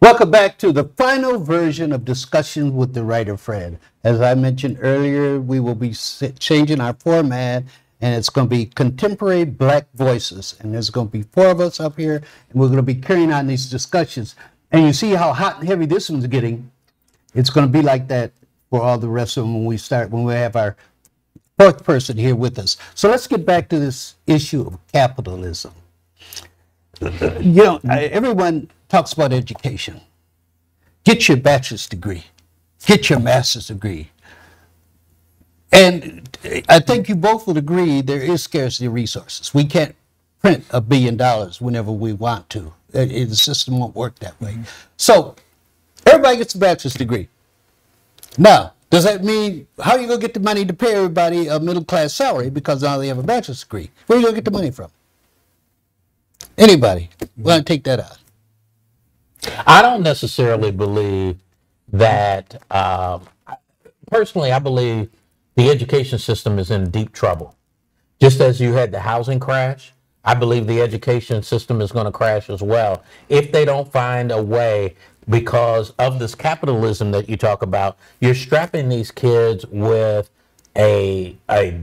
Welcome back to the final version of Discussions with the Writer Fred. As I mentioned earlier, we will be changing our format, and it's going to be contemporary Black voices. And there's going to be four of us up here, and we're going to be carrying on these discussions. And you see how hot and heavy this one's getting. It's going to be like that for all the rest of them when we have our fourth person here with us. So let's get back to this issue of capitalism. Everyone talks about education. Get your bachelor's degree. Get your master's degree. And I think you both would agree there is scarcity of resources. We can't print $1 billion whenever we want to. The system won't work that way. So everybody gets a bachelor's degree. Now, does that mean, how are you going to get the money to pay everybody a middle-class salary because now they have a bachelor's degree? Where are you going to get the money from? Anybody want to take that out? I don't necessarily believe that, personally, I believe the education system is in deep trouble. Just as you had the housing crash, I believe the education system is going to crash as well if they don't find a way, because of this capitalism that you talk about. You're strapping these kids with a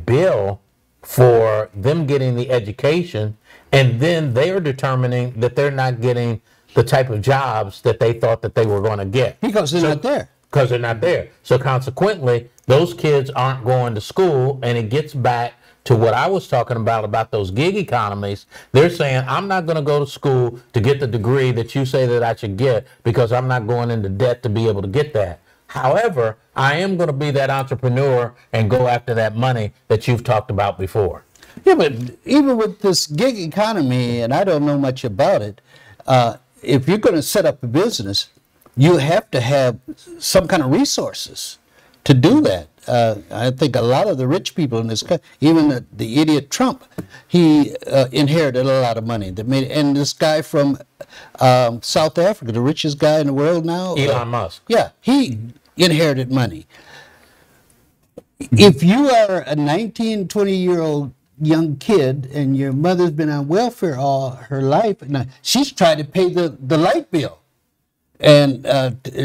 bill for them getting the education, and then they are determining that they're not getting the type of jobs that they thought that they were going to get. Because they're not there. Because they're not there. So consequently, those kids aren't going to school, and it gets back to what I was talking about those gig economies. They're saying, I'm not going to go to school to get the degree that you say that I should get because I'm not going into debt to be able to get that. However, I am going to be that entrepreneur and go after that money that you've talked about before. Yeah, but even with this gig economy, and I don't know much about it, if you're going to set up a business, you have to have some kind of resources to do that. I think a lot of the rich people in this country, even the idiot Trump, he inherited a lot of money. And this guy from South Africa, the richest guy in the world now, Elon Musk. Yeah, he inherited money. If you are a 19, 20-year-old young kid and your mother's been on welfare all her life, and she's trying to pay the light bill, and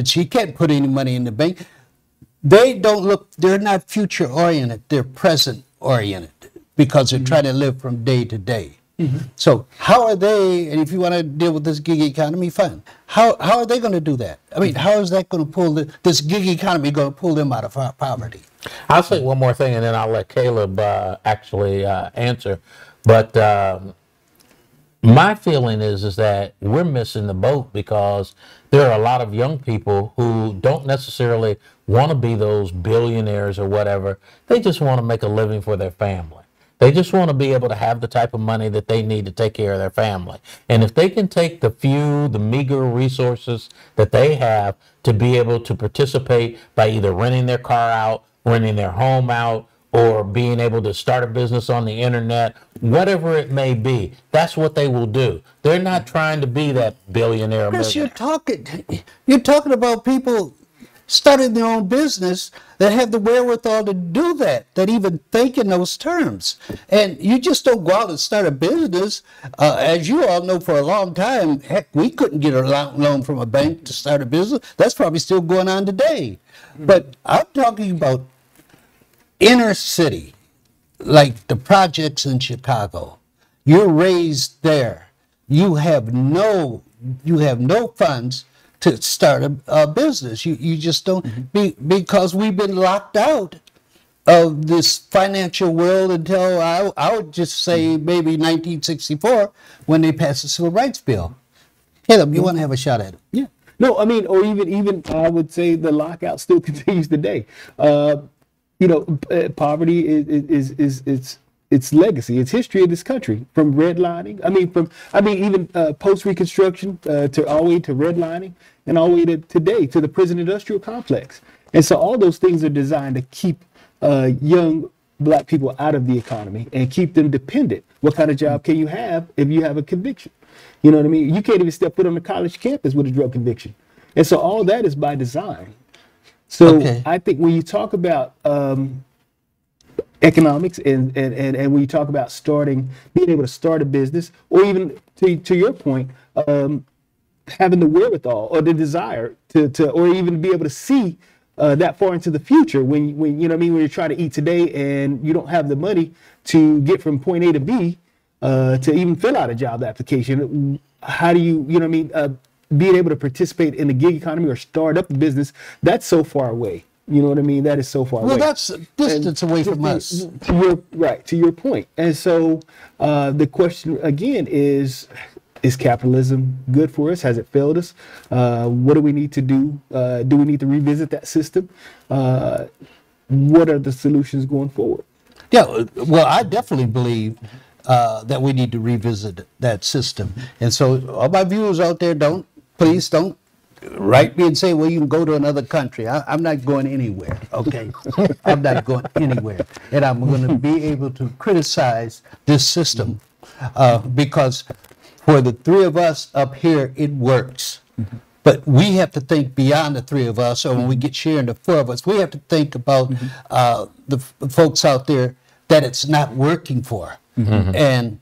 she can't put any money in the bank. They're not future oriented, they're present oriented because they're trying to live from day to day. So how are they, and if you want to deal with this gig economy, fine. How are they going to do that? I mean, how is that going to pull this gig economy going to pull them out of poverty? I'll say one more thing, and then I'll let Caleb actually answer. But my feeling is that we're missing the boat because there are a lot of young people who don't necessarily want to be those billionaires or whatever. They just want to make a living for their family. They just want to be able to have the type of money that they need to take care of their family. And if they can take the meager resources that they have to be able to participate by either renting their car out, renting their home out, or being able to start a business on the internet, whatever it may be, that's what they will do. They're not trying to be that billionaire. Chris, you're talking about people starting their own business that have the wherewithal to do that even think in those terms. And you just don't go out and start a business. As you all know, for a long time, heck, we couldn't get a loan from a bank to start a business. That's probably still going on today. But I'm talking about inner city, like the projects in Chicago. You're raised there. You have no funds to start a business. You just don't, because we've been locked out of this financial world until I would just say maybe 1964 when they passed the Civil Rights Bill. Caleb, you want to have a shot at it? Yeah. No, I mean, or even I would say the lockout still continues today. Poverty is its legacy, its history of this country, from redlining. Even post-Reconstruction to all the way to redlining, and all the way to today to the prison industrial complex. And so all those things are designed to keep young Black people out of the economy and keep them dependent. What kind of job can you have if you have a conviction? You know what I mean? You can't even step foot on the college campus with a drug conviction. And so all that is by design. So okay. I think when you talk about economics and when you talk about being able to start a business, or even to your point, having the wherewithal or the desire to or even be able to see that far into the future when you know what I mean, when you're trying to eat today and you don't have the money to get from point A to B to even fill out a job application. How do you know what I mean, being able to participate in the gig economy or start up a business, that's so far away. You know what I mean? That is so far away. Well, that's distance away from us. To your point. And so the question again is capitalism good for us? Has it failed us? What do we need to do? Do we need to revisit that system? What are the solutions going forward? Yeah, well, I definitely believe that we need to revisit that system. And so all my viewers out there, please don't write me and say, well, you can go to another country. I'm not going anywhere, okay? I'm not going anywhere. And I'm going to be able to criticize this system because for the three of us up here, it works. But we have to think beyond the three of us, or when we get sharing the four of us, we have to think about the folks out there that it's not working for. And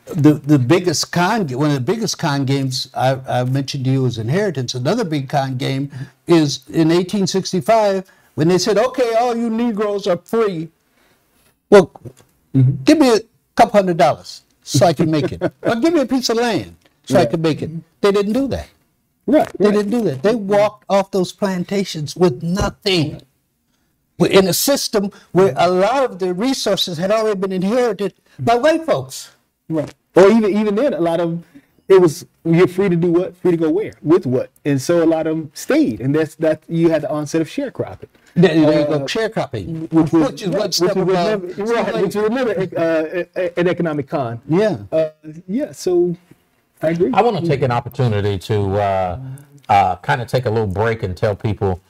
the biggest one of the biggest con games I mentioned to you is inheritance. Another big con game is in 1865 when they said, okay, all you Negroes are free. Well, give me a couple $100 so I can make it. Or give me a piece of land so I can make it. They didn't do that. They didn't do that. They walked off those plantations with nothing. In a system where a lot of the resources had already been inherited by white folks. Right. Or even then, a lot of it was, you're free to do what? Free to go where? With what? And so a lot of them stayed, and that you had the onset of sharecropping. There you go, sharecropping, which is what step above. Which is another an economic con. Yeah. So I agree. I want to take an opportunity to kind of take a little break and tell people,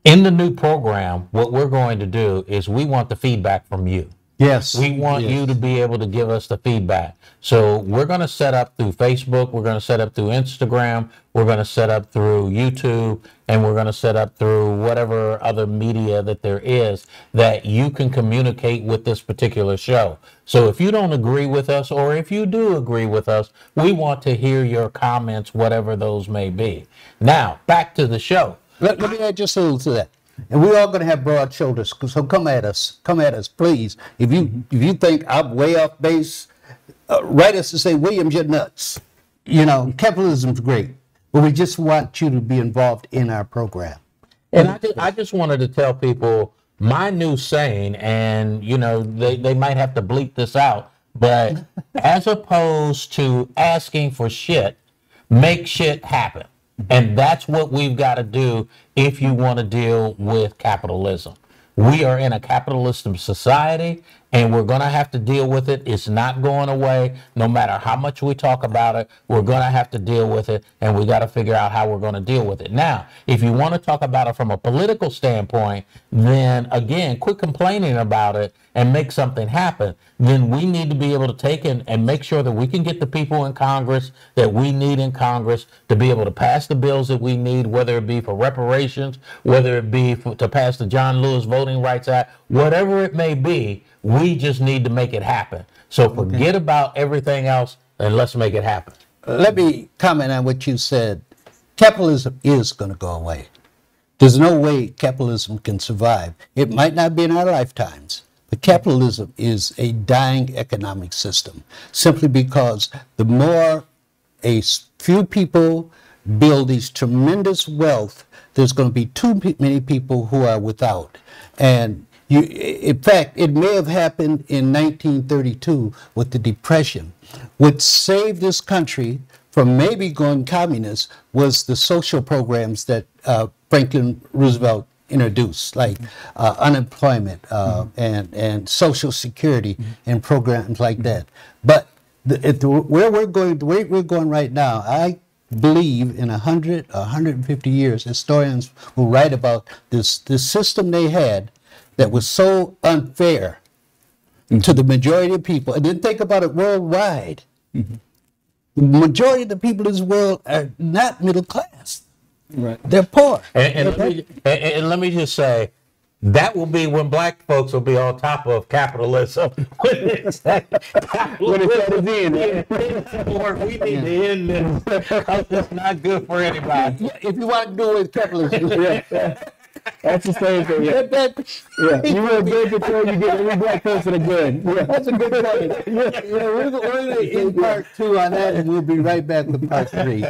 in the new program, what we're going to do is we want the feedback from you. Yes. We want you to be able to give us the feedback. So we're going to set up through Facebook, we're going to set up through Instagram, we're going to set up through YouTube, and we're going to set up through whatever other media that there is that you can communicate with this particular show. So if you don't agree with us, or if you do agree with us, we want to hear your comments, whatever those may be. Now, back to the show. Let me add just a little to that. And we're all going to have broad shoulders, so come at us, please. If you think I'm way off base, write us and say, Williams, you're nuts. You know, capitalism's great, but we just want you to be involved in our program. And I just wanted to tell people my new saying, and you know, they might have to bleep this out, but as opposed to asking for shit, make shit happen. And that's what we've got to do if you want to deal with capitalism. We are in a capitalist society, and we're going to have to deal with it. It's not going away. No matter how much we talk about it, we're going to have to deal with it, and we got to figure out how we're going to deal with it. Now, if you want to talk about it from a political standpoint, then again, quit complaining about it and make something happen. Then we need to be able to take and make sure that we can get the people in Congress that we need in Congress to be able to pass the bills that we need, whether it be for reparations, whether it be to pass the John Lewis Voting Rights Act, whatever it may be. We just need to make it happen. So forget about everything else and let's make it happen. Let me comment on what you said. Capitalism is going to go away. There's no way capitalism can survive. It might not be in our lifetimes, but capitalism is a dying economic system simply because the more a few people build these tremendous wealth, there's going to be too many people who are without. And in fact, it may have happened in 1932 with the Depression. What saved this country from maybe going communist was the social programs that Franklin Roosevelt introduced, like unemployment and Social Security and programs like that. But the way we're going right now, I believe in 100, 150 years, historians will write about this system they had that was so unfair to the majority of people. And then think about it worldwide. The majority of the people in this world are not middle class. Right. They're poor. And let me just say, that will be when black folks will be on top of capitalism. When it's at its end. Or we need to end this because it's not good for anybody. If you want to do it with capitalism. That's the same thing. Yeah. You want a gun control, you get every black person a gun. Yeah. That's a good point. We're going to end part 2 on that, and we'll be right back with part 3.